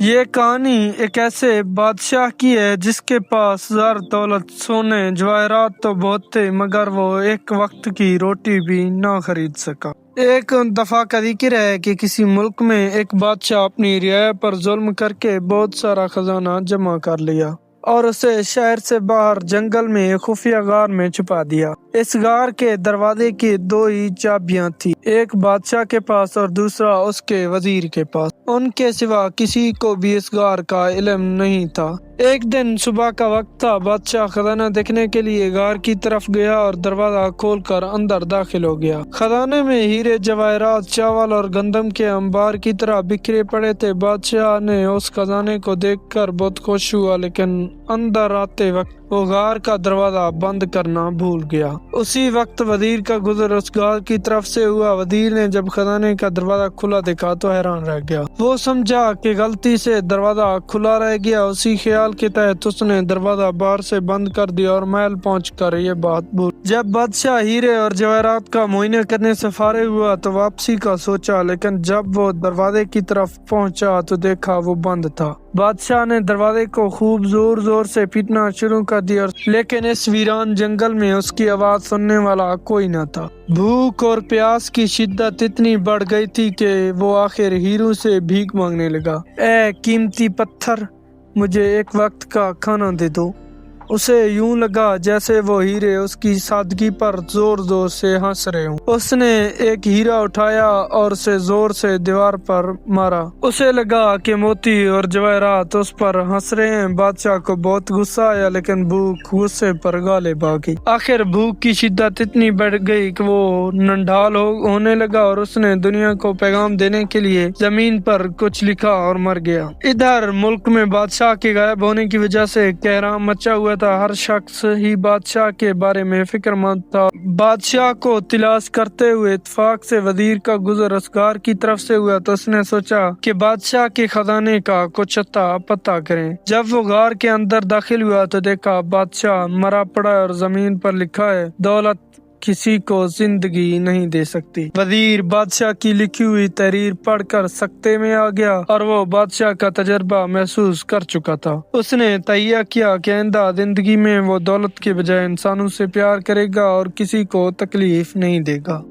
یہ کہانی ایک ایسے بادشاہ کی ہے جس کے پاس زر دولت سونے جواہرات تو بہت تھے، مگر وہ ایک وقت کی روٹی بھی نہ خرید سکا۔ ایک دفعہ کا ذکر ہے کہ کسی ملک میں ایک بادشاہ اپنی رعایا پر ظلم کر کے بہت سارا خزانہ جمع کر لیا اور اسے شہر سے باہر جنگل میں ایک خفیہ غار میں چھپا دیا۔ اس غار کے دروازے کی دو ہی چابیاں تھیں، ایک بادشاہ کے پاس اور دوسرا اس کے وزیر کے پاس۔ ان کے سوا کسی کو بھی اس غار کا علم نہیں تھا۔ ایک دن صبح کا وقت تھا، بادشاہ خزانہ دیکھنے کے لیے غار کی طرف گیا اور دروازہ کھول کر اندر داخل ہو گیا۔ خزانے میں ہیرے جواہرات، چاول اور گندم کے انبار کی طرح بکھرے پڑے تھے۔ بادشاہ نے اس خزانے کو دیکھ کر بہت خوش ہوا، لیکن اندر آتے وقت وہ غار کا دروازہ بند کرنا بھول گیا۔ اسی وقت وزیر کا گزر اس غار کی طرف سے ہوا۔ وزیر نے جب خزانے کا دروازہ کھلا دیکھا تو حیران رہ گیا۔ وہ سمجھا کہ غلطی سے دروازہ کھلا رہ گیا۔ اسی خیال کے تحت اس نے دروازہ باہر سے بند کر دیا اور محل پہنچ کر یہ بات بھول۔ جب بادشاہ ہیرے اور جواہرات کا معائنہ کرنے سے فارغ ہوا تو واپسی کا سوچا، لیکن جب وہ دروازے کی طرف پہنچا تو دیکھا وہ بند تھا۔ بادشاہ نے دروازے کو خوب زور زور سے پیٹنا شروع کر دیا، لیکن اس ویران جنگل میں اس کی آواز سننے والا کوئی نہ تھا۔ بھوک اور پیاس کی شدت اتنی بڑھ گئی تھی کہ وہ آخر ہیرو سے بھیک مانگنے لگا۔ اے قیمتی پتھر، مجھے ایک وقت کا کھانا دے دو۔ اسے یوں لگا جیسے وہ ہیرے اس کی سادگی پر زور زور سے ہنس رہے ہوں۔ اس نے ایک ہیرا اٹھایا اور اسے زور سے دیوار پر مارا۔ اسے لگا کہ موتی اور جواہرات اس پر ہنس رہے ہیں۔ بادشاہ کو بہت غصہ آیا، لیکن بھوک غصے پر غالب آ گئی۔ آخر بھوک کی شدت اتنی بڑھ گئی کہ وہ نڈھال ہونے لگا اور اس نے دنیا کو پیغام دینے کے لیے زمین پر کچھ لکھا اور مر گیا۔ ادھر ملک میں بادشاہ کے غائب ہونے کی وجہ سے کوہرام مچا ہوا تھا۔ ہر شخص ہی بادشاہ کے بارے میں فکر مند تھا۔ بادشاہ کو تلاش کرتے ہوئے اتفاق سے وزیر کا گزر اس غار کی طرف سے ہوا تو اس نے سوچا کہ بادشاہ کے خزانے کا کچھ پتہ کریں۔ جب وہ غار کے اندر داخل ہوا تو دیکھا بادشاہ مرا پڑا ہے اور زمین پر لکھا ہے، دولت کسی کو زندگی نہیں دے سکتی۔ وزیر بادشاہ کی لکھی ہوئی تحریر پڑھ کر سکتے میں آ گیا اور وہ بادشاہ کا تجربہ محسوس کر چکا تھا۔ اس نے تہیہ کیا کہ آئندہ زندگی میں وہ دولت کے بجائے انسانوں سے پیار کرے گا اور کسی کو تکلیف نہیں دے گا۔